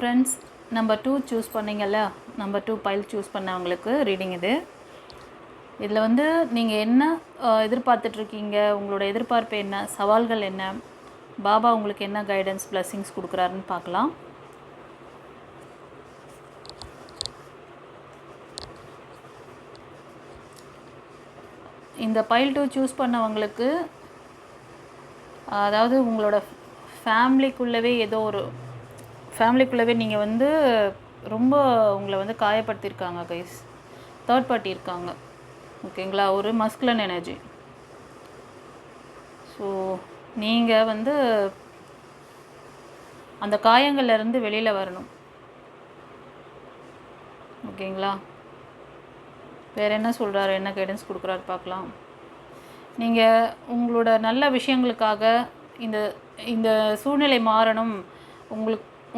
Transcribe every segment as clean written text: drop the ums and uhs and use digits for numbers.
Friends, number 2 choose பண்ணிங்கல்ல, number 2 file choose பண்ணவங்களுக்கு reading இது. இதில் வந்து நீங்கள் என்ன எதிர்பார்த்துட்ருக்கீங்க, உங்களோட எதிர்பார்ப்பு என்ன, சவால்கள் என்ன, பாபா உங்களுக்கு என்ன கைடன்ஸ் பிளெஸிங்ஸ் கொடுக்குறாருன்னு பார்க்கலாம். இந்த பைல் 2 சூஸ் பண்ணவங்களுக்கு, அதாவது உங்களோட ஃபேமிலிக்குள்ளவே நீங்கள் வந்து ரொம்ப உங்களை வந்து காயப்படுத்தியிருக்காங்க கைஸ். தேர்ட் பார்ட்டி இருக்காங்க, ஓகேங்களா? ஒரு மஸ்குலன் எனர்ஜி. ஸோ நீங்கள் வந்து அந்த காயங்கள்லேருந்து வெளியில் வரணும், ஓகேங்களா? வேறு என்ன சொல்கிறாரு, என்ன கைடன்ஸ் கொடுக்குறாரு பார்க்கலாம். நீங்கள் உங்களோட நல்ல விஷயங்களுக்காக இந்த இந்த சூழ்நிலை மாறணும்,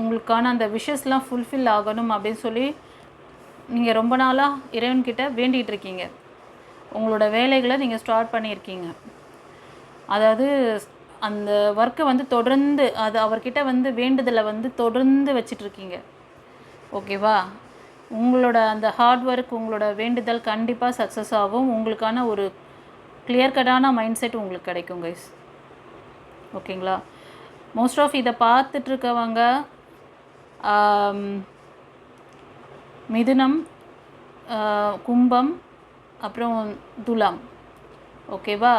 உங்களுக்கான அந்த விஷஸ்லாம் ஃபுல்ஃபில் ஆகணும் அப்படின்னு சொல்லி நீங்கள் ரொம்ப நாளாக இறைவன்கிட்ட வேண்டிகிட்டு இருக்கீங்க. உங்களோட வேலைகளை நீங்கள் ஸ்டார்ட் பண்ணியிருக்கீங்க. அதாவது அந்த ஒர்க்கை வந்து தொடர்ந்து அவர்கிட்ட வந்து வேண்டுதலை வந்து தொடர்ந்து வச்சிட்ருக்கீங்க, ஓகேவா? உங்களோட அந்த ஹார்ட் ஒர்க், உங்களோட வேண்டுதல் கண்டிப்பாக சக்ஸஸ் ஆகும். உங்களுக்கான ஒரு கிளியர் கட்டான மைண்ட் செட் உங்களுக்கு கிடைக்கும் கைஸ், ஓகேங்களா? மோஸ்ட் ஆஃப் இதை பார்த்துட்ருக்கவங்க மிதுனம், கும்பம், அப்புறம் துலாம், ஓகேவா?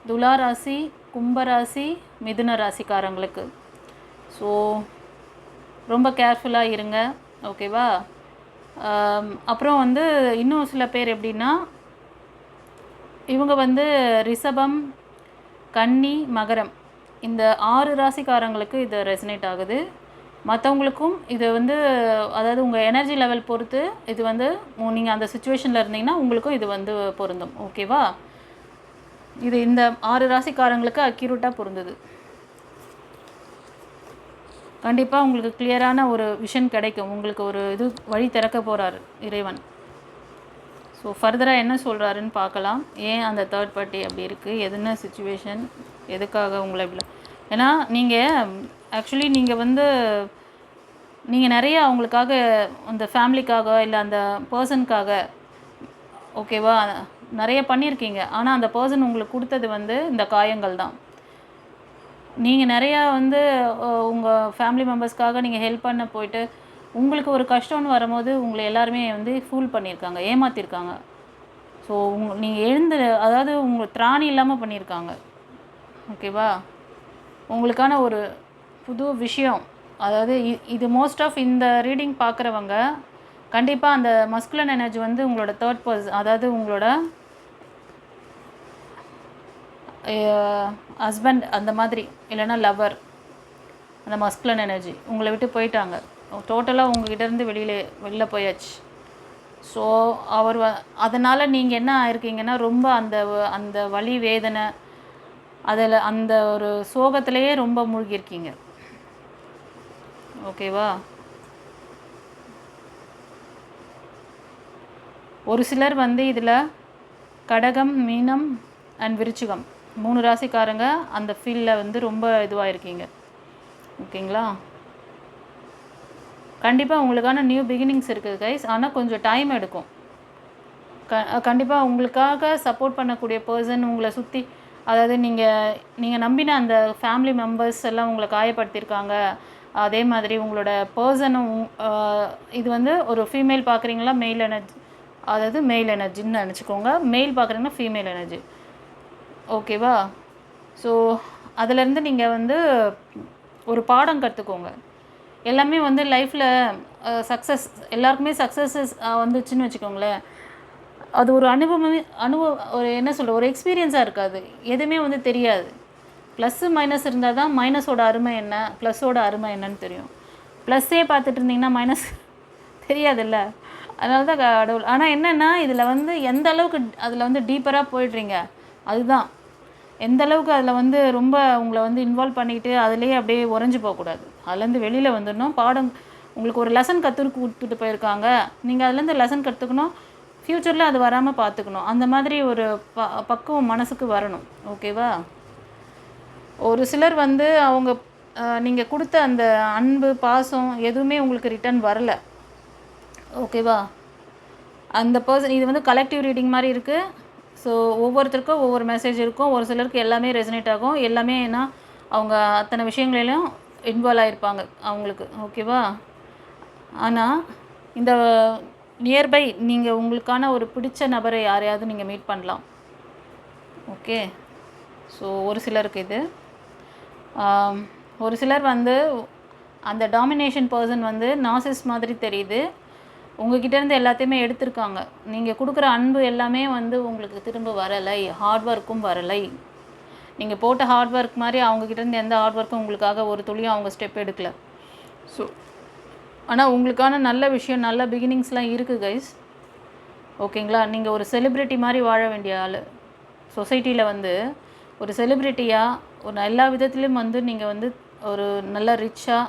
துலா ராசி, கும்பராசி, மிதுன ராசிக்காரங்களுக்கு ஸோ ரொம்ப கேர்ஃபுல்லாக இருங்க, ஓகேவா? அப்புறம் வந்து இன்னும் சில பேர் எப்படின்னா, இவங்க வந்து ரிஷபம், கன்னி, மகரம், இந்த 6 ராசிக்காரங்களுக்கு இது ரெசனேட் ஆகுது. மற்றவங்களுக்கும் இது வந்து, அதாவது உங்கள் எனர்ஜி லெவல் பொறுத்து இது வந்து நீங்கள் அந்த சுச்சுவேஷனில் இருந்தீங்கன்னா உங்களுக்கும் இது வந்து பொருந்தும், ஓகேவா? இது இந்த 6 ராசிக்காரங்களுக்கு அக்யூரேட்டாக பொருந்தது. கண்டிப்பாக உங்களுக்கு கிளியரான ஒரு விஷன் கிடைக்கும், உங்களுக்கு ஒரு இது வழி திறக்க போகிறாரு இறைவன். ஸோ ஃபர்தராக என்ன சொல்கிறாருன்னு பார்க்கலாம். ஏன் அந்த தேர்ட் பார்ட்டி அப்படி இருக்குது, எதுன சுச்சுவேஷன், எதுக்காக உங்களை இப்படி. ஏன்னா நீங்கள் ஆக்சுவலி நீங்கள் நிறைய அவங்களுக்காக, அந்த ஃபேமிலிக்காக இல்லை அந்த பர்சனுக்காக, ஓகேவா, நிறைய பண்ணியிருக்கீங்க. ஆனால் அந்த பர்சன் உங்களுக்கு கொடுத்தது வந்து இந்த காயங்கள் தான். நீங்கள் நிறையா வந்து உங்கள் ஃபேமிலி மெம்பர்ஸ்க்காக நீங்கள் ஹெல்ப் பண்ண போயிட்டு உங்களுக்கு ஒரு கஷ்டம்னு வரும்போது உங்களை எல்லாருமே வந்து ஃபூல் பண்ணியிருக்காங்க, ஏமாற்றிருக்காங்க. ஸோ நீங்கள் அதாவது உங்கள் திராணி இல்லாமல் பண்ணியிருக்காங்க, ஓகேவா? உங்களுக்கான ஒரு புது விஷயம், அதாவது இது மோஸ்ட் ஆஃப் இந்த ரீடிங் பார்க்குறவங்க கண்டிப்பாக அந்த மஸ்குலன் எனர்ஜி வந்து உங்களோட தேர்ட் பர்சன், அதாவது உங்களோட ஹஸ்பண்ட் அந்த மாதிரி, இல்லைன்னா லவர், அந்த மஸ்குலன் எனர்ஜி உங்களை விட்டு போயிட்டாங்க, டோட்டலாக உங்ககிட்டேருந்து வெளியில் போயாச்சு. ஸோ அதனால் நீங்கள் என்ன ஆயிருக்கீங்கன்னா, ரொம்ப அந்த வலி வேதனை, அதில் அந்த ஒரு சோகத்திலேயே ரொம்ப மூழ்கியிருக்கீங்க, ஓகேவா? ஒரு சிலர் வந்து இதில் கடகம், மீனம் அண்ட் விருச்சிகம் 3 ராசிக்காரங்க அந்த ஃபீல்டில் வந்து ரொம்ப இதுவாக இருக்கீங்க, ஓகேங்களா? கண்டிப்பாக உங்களுக்கான நியூ பிகினிங்ஸ் இருக்குது கைஸ், ஆனால் கொஞ்சம் டைம் எடுக்கும். கண்டிப்பாக உங்களுக்காக சப்போர்ட் பண்ணக்கூடிய பர்சன் உங்களை சுற்றி, அதாவது நீங்கள் நம்பின அந்த ஃபேமிலி மெம்பர்ஸ் எல்லாம் உங்களை காயப்படுத்தியிருக்காங்க. அதே மாதிரி உங்களோட பர்சனும், இது வந்து ஒரு ஃபீமேல் பார்க்குறீங்களா, மெயில் எனர்ஜி, அதாவது மெயில் எனர்ஜின்னு நினச்சிக்கோங்க. மெயில் பார்க்குறீங்கன்னா ஃபீமேல் எனர்ஜி, ஓகேவா? ஸோ அதிலேருந்து நீங்கள் வந்து ஒரு பாடம் கற்றுக்கோங்க. எல்லாமே வந்து லைஃப்பில் சக்ஸஸ், எல்லாருக்குமே சக்ஸஸஸ் வந்துச்சுன்னு வச்சுக்கோங்களேன், அது ஒரு ஒரு என்ன சொல்கிற, ஒரு எக்ஸ்பீரியன்ஸாக இருக்காது, எதுவுமே வந்து தெரியாது. ப்ளஸ்ஸு மைனஸ் இருந்தால் தான் மைனஸோட அருமை என்ன, ப்ளஸ்ஸோட அருமை என்னன்னு தெரியும். ப்ளஸ்ஸே பார்த்துட்டு இருந்தீங்கன்னா மைனஸ் தெரியாதுல்ல, அதனால தான் கடவுள். ஆனால் என்னென்னா, இதில் வந்து எந்த அளவுக்கு அதில் வந்து டீப்பராக போய்ட்றீங்க, அதுதான். எந்த அளவுக்கு அதில் வந்து ரொம்ப உங்களை வந்து இன்வால்வ் பண்ணிக்கிட்டு அதுலேயே அப்படியே உறைஞ்சி போகக்கூடாது, அதுலேருந்து வெளியில் வந்துடணும். பாடம் உங்களுக்கு ஒரு லெசன் கொடுத்துட்டு போயிருக்காங்க, நீங்கள் அதுலேருந்து லெசன் கற்றுக்கணும், ஃப்யூச்சரில் அது வராமல் பார்த்துக்கணும். அந்த மாதிரி ஒரு பக்குவம் மனசுக்கு வரணும், ஓகேவா? ஒரு சிலர் வந்து அவங்க நீங்கள் கொடுத்த அந்த அன்பு பாசம் எதுவுமே உங்களுக்கு ரிட்டர்ன் வரல. ஓகேவா? அந்த பர்சன் இது வந்து கலெக்டிவ் ரீடிங் மாதிரி இருக்குது. ஸோ ஒவ்வொருத்தருக்கும் ஒவ்வொரு மெசேஜ் இருக்கும். ஒரு சிலருக்கு எல்லாமே ரெசனேட் ஆகும். எல்லாமே ஏன்னா அவங்க அத்தனை விஷயங்களிலும் இன்வால்வ் ஆகிருப்பாங்க அவங்களுக்கு. ஓகேவா? ஆனால் இந்த நியர்பை நீங்கள் உங்களுக்கான ஒரு பிடிச்ச நபரை யாரையாவது நீங்கள் மீட் பண்ணலாம். ஓகே. ஸோ ஒரு சிலருக்கு இது ஒரு சிலர் வந்து அந்த டாமினேஷன் பர்சன் வந்து நார்சிஸ்ட் மாதிரி தெரியுது. உங்ககிட்டேருந்து எல்லாத்தையுமே எடுத்திருக்காங்க. நீங்கள் கொடுக்குற அன்பு எல்லாமே வந்து உங்களுக்கு திரும்ப வரலை. ஹார்ட் ஒர்க்கும் வரலை. நீங்கள் போட்ட ஹார்ட் ஒர்க் மாதிரி அவங்கக்கிட்டேருந்து எந்த ஹார்ட் ஒர்க்கும் உங்களுக்காக ஒரு துளியும் அவங்க ஸ்டெப் எடுக்கலை. ஸோ ஆனால் உங்களுக்கான நல்ல விஷயம், நல்ல பிகினிங்ஸ்லாம் இருக்குது கைஸ். ஓகேங்களா? நீங்கள் ஒரு செலிப்ரிட்டி மாதிரி வாழ வேண்டிய ஆள். சொசைட்டியில் வந்து ஒரு செலிப்ரிட்டியாக ஒரு எல்லா விதத்துலேயும் வந்து நீங்கள் வந்து ஒரு நல்ல ரிச்சாக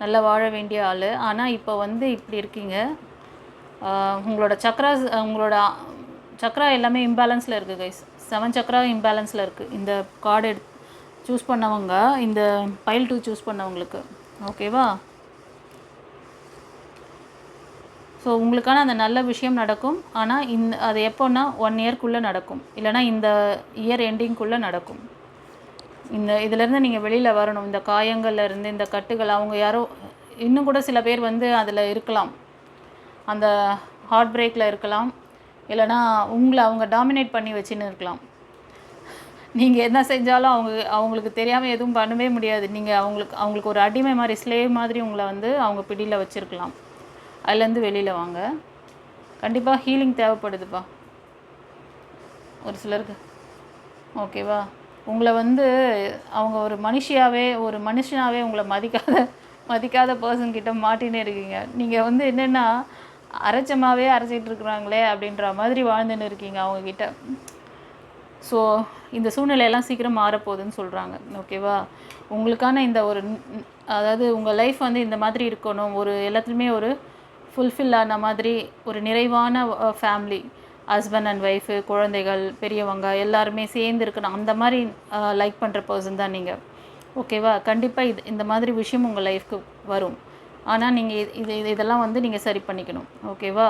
நல்லா வாழ வேண்டிய ஆள். ஆனால் இப்போ வந்து இப்படி இருக்கீங்க. உங்களோட உங்களோட சக்ரா எல்லாமே இம்பேலன்ஸில் இருக்குது கைஸ். 7 சக்ரா இம்பேலன்ஸில் இருக்குது. இந்த கார்டு சூஸ் பண்ணவங்க, இந்த பைல் 2 சூஸ் பண்ணவங்களுக்கு. ஓகேவா? ஸோ உங்களுக்கான அந்த நல்ல விஷயம் நடக்கும். ஆனால் அது எப்போன்னா 1 இயர்க்குள்ளே நடக்கும், இல்லைனா இந்த இயர் எண்டிங்குள்ளே நடக்கும். இதிலேருந்து நீங்கள் வெளியில் வரணும். இந்த காயங்கள்லேருந்து, இந்த கட்டுகள், அவங்க யாரோ இன்னும் கூட சில பேர் வந்து அதில் இருக்கலாம், அந்த ஹார்ட் பிரேக்கில் இருக்கலாம், இல்லைனா அவங்க டாமினேட் பண்ணி வச்சுன்னு இருக்கலாம். நீங்கள் என்ன செஞ்சாலும் அவங்களுக்கு தெரியாமல் எதுவும் பண்ணவே முடியாது. நீங்கள் அவங்களுக்கு ஒரு அடிமை மாதிரி, ஸ்லேவ் மாதிரி உங்களை வந்து அவங்க பிடியில் வச்சுருக்கலாம். அதுலேருந்து வெளியில் வாங்க. கண்டிப்பாக ஹீலிங் தேவைப்படுதுப்பா ஒரு சிலருக்கு. ஓகேவா? உங்களை வந்து அவங்க ஒரு மனுஷனாகவே உங்களை மதிக்காத பர்சன்கிட்ட மாட்டினே இருக்கீங்க. நீங்கள் வந்து என்னென்னா அரைச்சமாகவே அரைச்சிட்டு இருக்கிறாங்களே அப்படின்ற மாதிரி வாழ்ந்துன்னு இருக்கீங்க அவங்கக்கிட்ட. ஸோ இந்த சூழ்நிலையெல்லாம் சீக்கிரம் மாறப்போகுதுன்னு சொல்கிறாங்க. ஓகேவா? உங்களுக்கான இந்த அதாவது உங்கள் லைஃப் வந்து இந்த மாதிரி இருக்கணும், ஒரு எல்லாத்துலேயுமே ஒரு ஃபுல்ஃபில் ஆன மாதிரி, ஒரு நிறைவான ஃபேமிலி, ஹஸ்பண்ட் அண்ட் ஒய்ஃபு, குழந்தைகள், பெரியவங்க எல்லாருமே சேர்ந்து இருக்கணும். அந்த மாதிரி லைக் பண்ணுற பர்சன் தான் நீங்கள். ஓகேவா? கண்டிப்பாக இந்த மாதிரி விஷயம் உங்கள் லைஃப்க்கு வரும். ஆனால் நீங்கள் இதெல்லாம் வந்து நீங்கள் சரி பண்ணிக்கணும். ஓகேவா?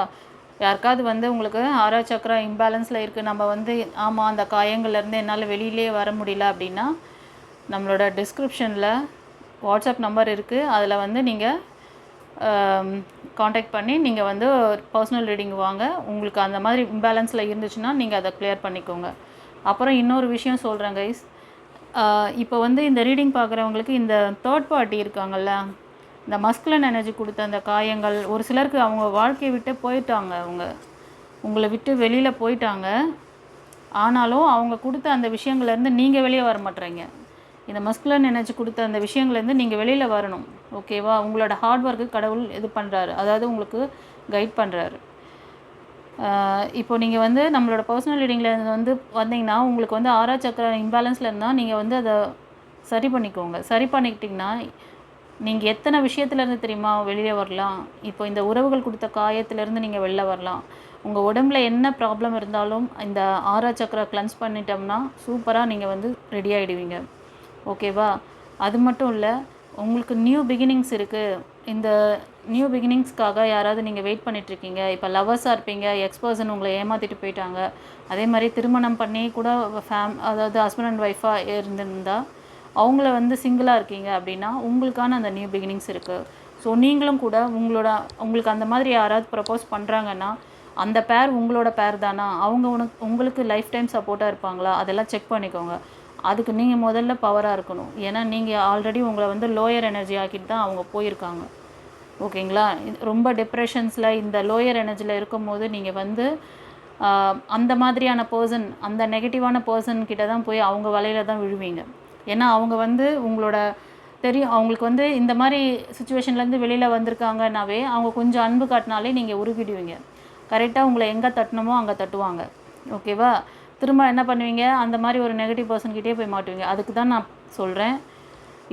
யாருக்காவது வந்து உங்களுக்கு 6 சக்கரா இம்பேலன்ஸில் இருக்குது, நம்ம வந்து ஆமாம் அந்த காயங்கள்லேருந்து என்னால் வெளியிலே வர முடியல அப்படின்னா, நம்மளோட டிஸ்கிரிப்ஷனில் வாட்ஸ்அப் நம்பர் இருக்குது. அதில் வந்து நீங்கள் காண்டாக்ட் பண்ணி நீங்கள் வந்து பர்சனல் ரீடிங் வாங்க. உங்களுக்கு அந்த மாதிரி இம்பேலன்ஸில் இருந்துச்சுன்னா நீங்கள் அதை கிளியர் பண்ணிக்கோங்க. அப்புறம் இன்னொரு விஷயம் சொல்கிறேன் கைஸ். இப்போ வந்து இந்த ரீடிங் பார்க்குறவங்களுக்கு இந்த தேர்ட் பார்ட்டி இருக்காங்கல்ல, இந்த மஸ்குலன் எனர்ஜி கொடுத்த அந்த காயங்கள், ஒரு சிலருக்கு அவங்க வாழ்க்கையை விட்டு போயிட்டாங்க, உங்களை விட்டு வெளியில் போயிட்டாங்க. ஆனாலும் அவங்க கொடுத்த அந்த விஷயங்கள்லேருந்து நீங்கள் வெளியே வர மாட்டேறீங்க. இந்த மஸ்குலன் எனர்ஜி கொடுத்த அந்த விஷயங்கள்லேருந்து நீங்கள் வெளியில் வரணும். ஓகேவா? உங்களோட ஹார்ட் ஒர்க்கு கடவுள் இது பண்ணுறாரு, அதாவது உங்களுக்கு கைட் பண்ணுறாரு. இப்போ நீங்கள் வந்து நம்மளோட பர்சனல் ரீடிங்கில் வந்து வந்தீங்கன்னா, உங்களுக்கு வந்து 6 சக்கர இம்பேலன்ஸில் இருந்தால் நீங்கள் வந்து அதை சரி பண்ணிக்கோங்க. சரி பண்ணிக்கிட்டிங்கன்னா நீங்கள் எத்தனை விஷயத்துலேருந்து தெரியுமா வெளியே வரலாம். இப்போ இந்த உறவுகள் கொடுத்த காயத்துலேருந்து நீங்கள் வெளில வரலாம். உங்கள் உடம்புல என்ன ப்ராப்ளம் இருந்தாலும் இந்த 6 சக்கரை கிளென்ஸ் பண்ணிட்டோம்னா சூப்பராக நீங்கள் வந்து ரெடி ஆகிடுவீங்க. ஓகேவா? அது மட்டும் இல்லை, உங்களுக்கு நியூ பிகினிங்ஸ் இருக்குது. இந்த நியூ பிகினிங்ஸ்க்காக யாராவது நீங்கள் வெயிட் பண்ணிகிட்ருக்கீங்க. இப்போ லவர்ஸாக இருப்பீங்க, எக்ஸ்பர்சன் உங்களை ஏமாற்றிட்டு போயிட்டாங்க. அதே மாதிரி திருமணம் பண்ணி கூட அதாவது ஹஸ்பண்ட் அண்ட் ஒய்ஃபாக இருந்திருந்தால் அவங்கள வந்து சிங்கிளாக இருக்கீங்க அப்படின்னா உங்களுக்கான அந்த நியூ பிகினிங்ஸ் இருக்குது. ஸோ நீங்களும் கூட உங்களுக்கு அந்த மாதிரி யாராவது ப்ரப்போஸ் பண்ணுறாங்கன்னா அந்த பேர் உங்களோட பேர் தானா, அவங்க உங்களுக்கு லைஃப் டைம் சப்போர்ட்டாக இருப்பாங்களா, அதெல்லாம் செக் பண்ணிக்கோங்க. அதுக்கு நீங்கள் முதல்ல பவராக இருக்கணும். ஏன்னா நீங்கள் ஆல்ரெடி உங்களை வந்து லோயர் எனர்ஜி ஆக்கிட்டு தான் அவங்க போயிருக்காங்க. ஓகேங்களா? ரொம்ப டிப்ரெஷன்ஸில் இந்த லோயர் எனர்ஜியில் இருக்கும் போது நீங்கள் வந்து அந்த மாதிரியான பர்சன், அந்த நெகட்டிவான பர்சன்கிட்ட தான் போய் அவங்க வலையில் தான் விழுவீங்க. ஏன்னா அவங்க வந்து உங்களோட தெரியும், அவங்களுக்கு வந்து இந்த மாதிரி சுச்சுவேஷன்லேருந்து வெளியில் வந்திருக்காங்கன்னாவே அவங்க கொஞ்சம் அன்பு காட்டினாலே நீங்கள் உருகிடுவீங்க. கரெக்டாக உங்களை எங்கே தட்டணுமோ அங்கே தட்டுவாங்க. ஓகேவா? திரும்ப என்ன பண்ணுவீங்க, அந்த மாதிரி ஒரு நெகட்டிவ் பர்சன்கிட்டே போய் மாட்டுவீங்க. அதுக்கு தான் நான் சொல்கிறேன்,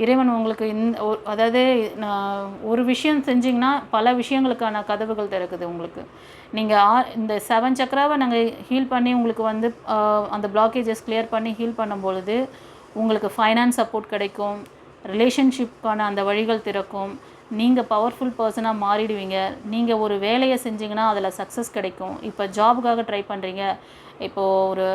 இறைவன் உங்களுக்கு அதாவது ஒரு விஷயம் செஞ்சிங்கன்னா பல விஷயங்களுக்கான கதவுகள் திறக்குது உங்களுக்கு. நீங்கள் இந்த 7 சக்கராவை நாங்கள் ஹீல் பண்ணி உங்களுக்கு வந்து அந்த பிளாக்கேஜஸ் கிளியர் பண்ணி ஹீல் பண்ணும் பொழுது உங்களுக்கு ஃபைனான்ஸ் சப்போர்ட் கிடைக்கும், ரிலேஷன்ஷிப்கான அந்த வழிகள் திறக்கும். நீங்கள் பவர்ஃபுல் பர்சனாக மாறிடுவீங்க. நீங்கள் ஒரு வேலையை செஞ்சிங்கன்னா அதில் சக்ஸஸ் கிடைக்கும். இப்போ ஜாபுக்காக ட்ரை பண்ணுறீங்க, இப்போது ஒரு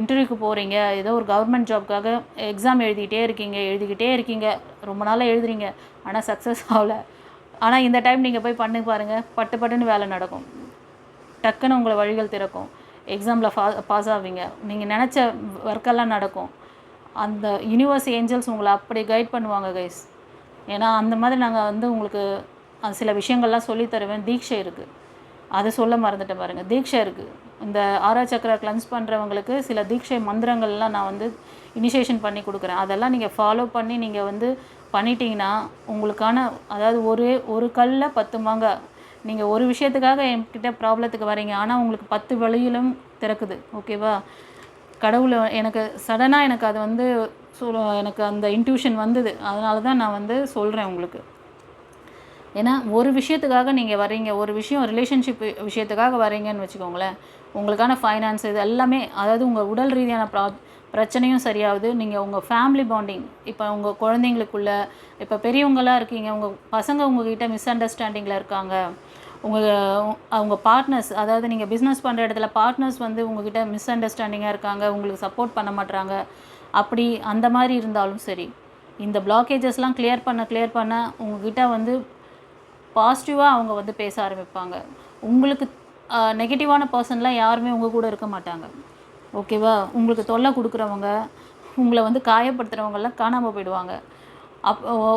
இன்டர்வியூக்கு போகிறீங்க, ஏதோ ஒரு கவர்மெண்ட் ஜாப்க்காக எக்ஸாம் எழுதிக்கிட்டே இருக்கீங்க, ரொம்ப நாளாக எழுதுறீங்க, ஆனால் சக்ஸஸ் ஆகலை. ஆனால் இந்த டைம் நீங்கள் போய் பண்ணி பாருங்கள், பட்டுன்னு வேலை நடக்கும். டக்குன்னு உங்களை வழிகள் திறக்கும். எக்ஸாமில் பாஸ் ஆவீங்க. நீங்கள் நினச்ச ஒர்க்கெல்லாம் நடக்கும். அந்த யூனிவர்ஸ் ஏஞ்சல்ஸ் உங்களை அப்படி கைட் பண்ணுவாங்க கைஸ். ஏன்னா அந்த மாதிரி நாங்கள் வந்து உங்களுக்கு சில விஷயங்கள்லாம் சொல்லி தருவேன். தீட்சை இருக்குது, அதை சொல்ல மறந்துட்டேன் பாருங்கள். தீட்சை இருக்குது. இந்த ஆரா சக்கரா கிளன்ஸ் பண்ணுறவங்களுக்கு சில தீட்சை மந்திரங்கள்லாம் நான் வந்து இனிஷியேஷன் பண்ணி கொடுக்குறேன். அதெல்லாம் நீங்கள் ஃபாலோ பண்ணி நீங்கள் வந்து பண்ணிட்டீங்கன்னா உங்களுக்கான, அதாவது ஒரு கல்ல 10 மாங்காய். நீங்கள் ஒரு விஷயத்துக்காக என்கிட்ட ப்ராப்ளத்துக்கு வரீங்க, ஆனால் உங்களுக்கு 10 வழியிலும் திறக்குது. ஓகேவா? கடவுளை எனக்கு சடனாக எனக்கு அது வந்து எனக்கு அந்த இன்ட்யூஷன் வந்தது. அதனால தான் நான் வந்து சொல்கிறேன் உங்களுக்கு. ஏன்னா ஒரு விஷயத்துக்காக நீங்கள் வரீங்க, ஒரு விஷயம் ரிலேஷன்ஷிப் விஷயத்துக்காக வரீங்கன்னு வச்சுக்கோங்களேன், உங்களுக்கான ஃபைனான்ஸ் இது எல்லாமே, அதாவது உங்கள் உடல் ரீதியான பிரச்சனையும் சரியாகுது. நீங்கள் உங்கள் ஃபேமிலி பாண்டிங், இப்போ உங்கள் குழந்தைங்களுக்குள்ள, இப்போ பெரியவங்களாக இருக்கீங்க, உங்கள் பசங்க உங்கள்கிட்ட மிஸ் அண்டர்ஸ்டாண்டிங்கில் இருக்காங்க, அவங்க பார்ட்னர்ஸ், அதாவது நீங்கள் பிஸ்னஸ் பண்ணுற இடத்துல பார்ட்னர்ஸ் வந்து உங்கள்கிட்ட மிஸ் அண்டர்ஸ்டாண்டிங்காக இருக்காங்க, உங்களுக்கு சப்போர்ட் பண்ண மாட்றாங்க, அப்படி அந்த மாதிரி இருந்தாலும் சரி, இந்த பிளாக்கேஜஸ்லாம் கிளியர் பண்ண உங்கள்கிட்ட வந்து பாசிட்டிவாக அவங்க வந்து பேச ஆரம்பிப்பாங்க. உங்களுக்கு நெகட்டிவான பர்சன்லாம் யாருமே உங்கள் கூட இருக்க மாட்டாங்க. ஓகேவா? உங்களுக்கு தொல்லை கொடுக்குறவங்க, உங்களை வந்து காயப்படுத்துகிறவங்கெல்லாம் காணாமல் போயிடுவாங்க.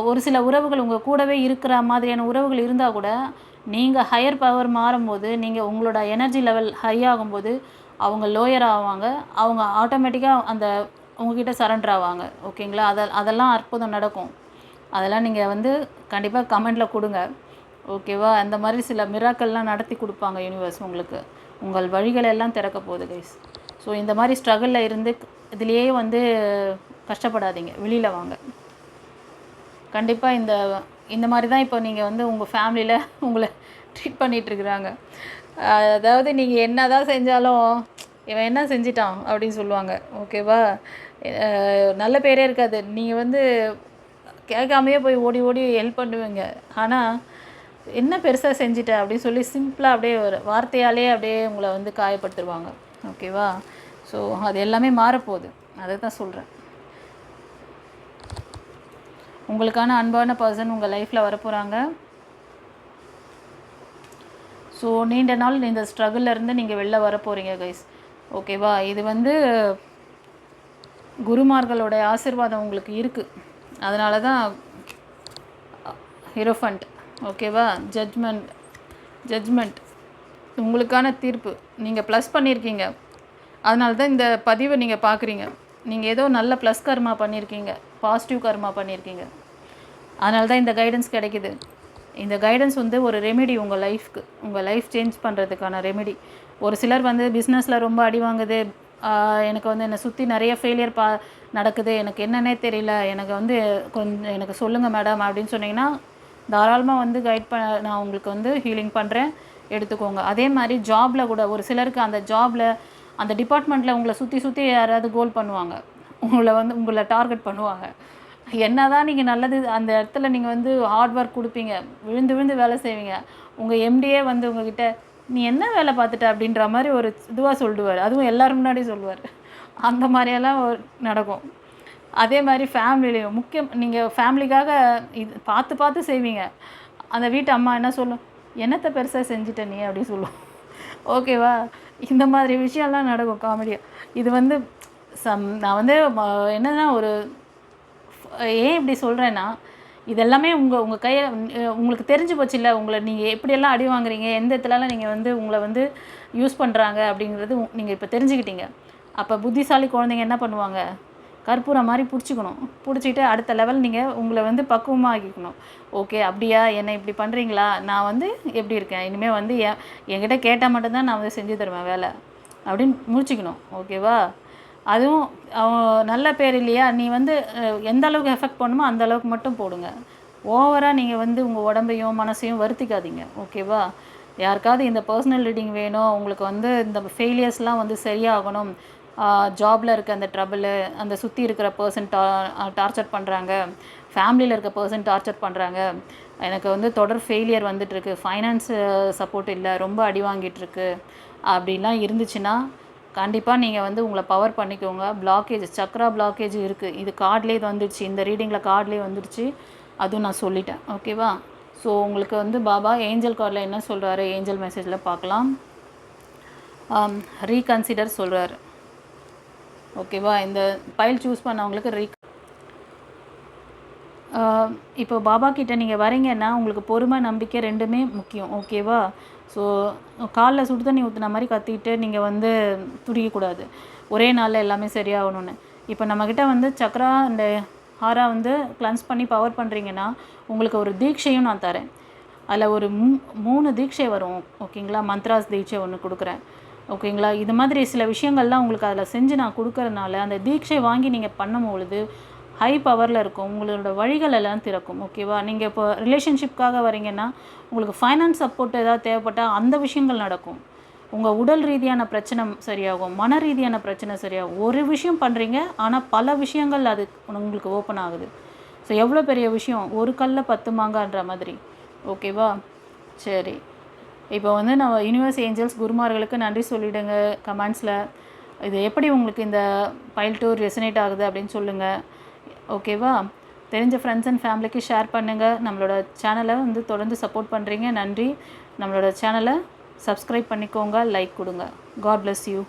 ஒரு சில உறவுகள் உங்கள் கூடவே இருக்கிற மாதிரியான உறவுகள் இருந்தால் கூட, நீங்கள் ஹையர் பவர் மாறும்போது, நீங்கள் உங்களோட எனர்ஜி லெவல் ஹை ஆகும்போது அவங்க லோயர் ஆவாங்க. அவங்க ஆட்டோமேட்டிக்காக அந்த உங்ககிட்ட சரண்டர் ஆவாங்க. ஓகேங்களா? அதெல்லாம் அற்புதம் நடக்கும். அதெல்லாம் நீங்கள் வந்து கண்டிப்பாக கமெண்டில் கொடுங்க. ஓகேவா? அந்த மாதிரி சில மிராக்கள்லாம் நடத்தி கொடுப்பாங்க யூனிவர்ஸ் உங்களுக்கு. உங்கள் வழிகள் எல்லாம் திறக்க போகுது கைஸ். ஸோ இந்த மாதிரி ஸ்ட்ரகிளில் இருந்து இதுலேயே வந்து கஷ்டப்படாதீங்க, வெளியில் வாங்க. கண்டிப்பாக இந்த மாதிரி தான் இப்போ நீங்கள் வந்து உங்கள் ஃபேமிலியில் உங்களை ட்ரீட் பண்ணிகிட்ருக்குறாங்க. அதாவது நீங்கள் என்ன தான் செஞ்சாலும் இவன் என்ன செஞ்சிட்டான் அப்படின்னு சொல்லுவாங்க. ஓகேவா? நல்ல பேரே இருக்காது. நீங்கள் வந்து கேட்காமையே போய் ஓடி ஓடி ஹெல்ப் பண்ணுவீங்க. ஆனால் என்ன பெருசாக செஞ்சிட்ட அப்படின்னு சொல்லி சிம்பிளாக அப்படியே ஒரு வார்த்தையாலே அப்படியே உங்களை வந்து காயப்படுத்துருவாங்க. ஓகேவா? ஸோ அது எல்லாமே மாறப்போகுது, அதை தான் சொல்கிறேன். உங்களுக்கான அன்பான பர்சன் உங்கள் லைஃப்பில் வரப்போகிறாங்க. ஸோ நீண்ட நாள் இந்த ஸ்ட்ரகிள்லேருந்து நீங்கள் வெளில வர போகிறீங்க கைஸ். ஓகேவா? இது வந்து குருமார்களோட ஆசீர்வாதம் உங்களுக்கு இருக்குது. அதனால தான் ஹீரோஃபண்ட். ஓகேவா? ஜட்ஜ்மெண்ட் உங்களுக்கான தீர்ப்பு நீங்கள் ப்ளஸ் பண்ணியிருக்கீங்க. அதனால தான் இந்த பதிவை நீங்கள் பார்க்குறீங்க. நீங்கள் ஏதோ நல்ல ப்ளஸ் கர்மா பண்ணியிருக்கீங்க, பாசிட்டிவ் கர்மா பண்ணியிருக்கீங்க. அதனால தான் இந்த கைடன்ஸ் கிடைக்கிது. இந்த கைடன்ஸ் வந்து ஒரு ரெமெடி உங்கள் லைஃப்க்கு, உங்கள் லைஃப் சேஞ்ச் பண்ணுறதுக்கான ரெமெடி. ஒரு சிலர் வந்து பிஸ்னஸில் ரொம்ப அடி வாங்குது, எனக்கு வந்து என்னை சுற்றி நிறைய ஃபெயிலியர் நடக்குது, எனக்கு என்னன்னே தெரியல, எனக்கு வந்து கொஞ்சம் எனக்கு சொல்லுங்கள் மேடம் அப்படின்னு சொன்னிங்கன்னா தாராளமாக வந்து நான் உங்களுக்கு வந்து ஹீலிங் பண்ணுறேன், எடுத்துக்கோங்க. அதே மாதிரி ஜாபில் கூட ஒரு சிலருக்கு அந்த ஜாபில் அந்த டிபார்ட்மெண்ட்டில் உங்களை சுற்றி யாராவது கோல் பண்ணுவாங்க, உங்களை டார்கெட் பண்ணுவாங்க. என்ன தான் நீங்கள் நல்லது அந்த இடத்துல நீங்கள் வந்து ஹார்ட் ஒர்க் கொடுப்பீங்க, விழுந்து வேலை செய்வீங்க, உங்கள் எம்டியே வந்து உங்ககிட்ட நீ என்ன வேலை பார்த்துட்ட அப்படின்ற மாதிரி ஒரு இதுவாக சொல்லுவார். அதுவும் எல்லோரும் முன்னாடி சொல்லுவார். அந்த மாதிரியெல்லாம் நடக்கும். அதே மாதிரி ஃபேமிலிலையும் முக்கியம், நீங்கள் ஃபேமிலிக்காக இது பார்த்து செய்வீங்க. அந்த வீட்டு அம்மா என்ன சொல்லும், என்னத்தை பெருசாக செஞ்சுட்ட நீ அப்படின்னு சொல்லும். ஓகேவா? இந்த மாதிரி விஷயம்லாம் நடக்கும் காமெடியாக. இது வந்து நான் வந்து என்னன்னா ஒரு ஏன் இப்படி சொல்கிறேன்னா, இதெல்லாமே உங்கள் கையில் உங்களுக்கு தெரிஞ்சு போச்சு இல்லை, உங்களை நீங்கள் எப்படியெல்லாம் அடி வாங்குறீங்க, எந்த இடத்துலலாம் நீங்கள் வந்து உங்களை வந்து யூஸ் பண்ணுறாங்க அப்படிங்கிறது நீங்கள் இப்போ தெரிஞ்சுக்கிட்டீங்க. அப்போ புத்திசாலி குழந்தைங்க என்ன பண்ணுவாங்க, கற்பூரம் மாதிரி பிடிச்சிக்கிட்டு அடுத்த லெவல் நீங்கள் உங்களை வந்து பக்குவமாக ஆக்கிக்கணும். ஓகே அப்படியா, என்னை இப்படி பண்ணுறீங்களா, நான் வந்து எப்படி இருக்கேன், இனிமேல் வந்து என்கிட்ட கேட்டால் மட்டும்தான் நான் வந்து செஞ்சு தருவேன் வேலை அப்படின்னு முடிச்சுக்கணும். ஓகேவா? அதுவும் நல்ல பேர் இல்லையா, நீ வந்து எந்த அளவுக்கு எஃபெக்ட் பண்ணுமோ அந்த அளவுக்கு மட்டும் போடுங்க. ஓவராக நீங்கள் வந்து உங்கள் உடம்பையும் மனசையும் வருத்திக்காதீங்க. ஓகேவா? யாருக்காவது இந்த பர்சனல் ரீடிங் வேணும், உங்களுக்கு வந்து இந்த ஃபெயிலியர்ஸ்லாம் வந்து சரியாகணும், ஜாபில் இருக்க அந்த ட்ரபிள், அந்த சுற்றி இருக்கிற பர்சன் டார்ச்சர் பண்ணுறாங்க, ஃபேமிலியில் இருக்க பர்சன் டார்ச்சர் பண்ணுறாங்க, எனக்கு வந்து தொடர் ஃபெயிலியர் வந்துட்டுருக்கு, ஃபைனான்ஸு சப்போர்ட் இல்லை, ரொம்ப அடி வாங்கிட்டுருக்கு அப்படிலாம் இருந்துச்சுன்னா கண்டிப்பாக நீங்கள் வந்து உங்களை பவர் பண்ணிக்கோங்க. பிளாக்கேஜ், சக்ரா பிளாக்கேஜ் இருக்குது. இது கார்ட்லேயே வந்துடுச்சு, இந்த ரீடிங்கில் கார்ட்லேயே வந்துடுச்சு, அதுவும் நான் சொல்லிட்டேன். ஓகேவா? ஸோ உங்களுக்கு வந்து பாபா ஏஞ்சல் கார்டில் என்ன சொல்கிறாரு, ஏஞ்சல் மெசேஜில் பார்க்கலாம். ரீகன்சிடர் சொல்கிறாரு. ஓகேவா? இந்த பைல் சூஸ் பண்ணவங்களுக்கு இப்போ பாபா கிட்டே நீங்கள் வரீங்கன்னா உங்களுக்கு பொறுமை, நம்பிக்கை ரெண்டுமே முக்கியம். ஓகேவா? ஸோ காலில் சுடு தண்ணி ஊற்றுன மாதிரி கத்திட்டு நீங்கள் வந்து துடிக்கக்கூடாது, ஒரே நாளில் எல்லாமே சரியாகணும்னு. இப்போ நம்மக்கிட்ட வந்து சக்ரா இந்த ஹாரா வந்து கிளன்ஸ் பண்ணி பவர் பண்ணுறீங்கன்னா உங்களுக்கு ஒரு தீட்சையும் நான் தரேன். அதில் ஒரு 3 தீட்சை வரும். ஓகேங்களா? மந்த்ராஸ் தீட்சை ஒன்று கொடுக்குறேன். ஓகேங்களா? இது மாதிரி சில விஷயங்கள்லாம் உங்களுக்கு அதில் செஞ்சு நான் கொடுக்கறதுனால அந்த தீட்சை வாங்கி நீங்கள் பண்ணும்பொழுது ஹை பவரில் இருக்கும், உங்களோட வழிகள் எல்லாம் திறக்கும். ஓகேவா? நீங்கள் இப்போ ரிலேஷன்ஷிப்காக வரீங்கன்னா உங்களுக்கு ஃபைனான்ஸ் சப்போர்ட் ஏதாவது தேவைப்பட்டால் அந்த விஷயங்கள் நடக்கும். உங்கள் உடல் ரீதியான பிரச்சனை சரியாகும், மன ரீதியான பிரச்சனை சரியாகும். ஒரு விஷயம் பண்ணுறீங்க ஆனால் பல விஷயங்கள் அது உங்களுக்கு ஓப்பன் ஆகுது. ஸோ எவ்வளோ பெரிய விஷயம், ஒரு கல்ல 10 மாங்கான்ற மாதிரி. ஓகேவா? சரி, இப்போ வந்து நம்ம யூனிவர்ஸ், ஏஞ்சல்ஸ், குருமார்களுக்கு நன்றி சொல்லிவிடுங்க கமெண்ட்ஸில். இது எப்படி உங்களுக்கு இந்த பைல் டூர் ரெசனேட் ஆகுது அப்படின்னு சொல்லுங்கள். ஓகேவா? தெரிஞ்ச ஃப்ரெண்ட்ஸ் அண்ட் ஃபேமிலிக்கு ஷேர் பண்ணுங்கள். நம்மளோட சேனலை வந்து தொடர்ந்து சப்போர்ட் பண்ணுறீங்க, நன்றி. நம்மளோட சேனலை சப்ஸ்கிரைப் பண்ணிக்கோங்க, லைக் கொடுங்க. God bless you.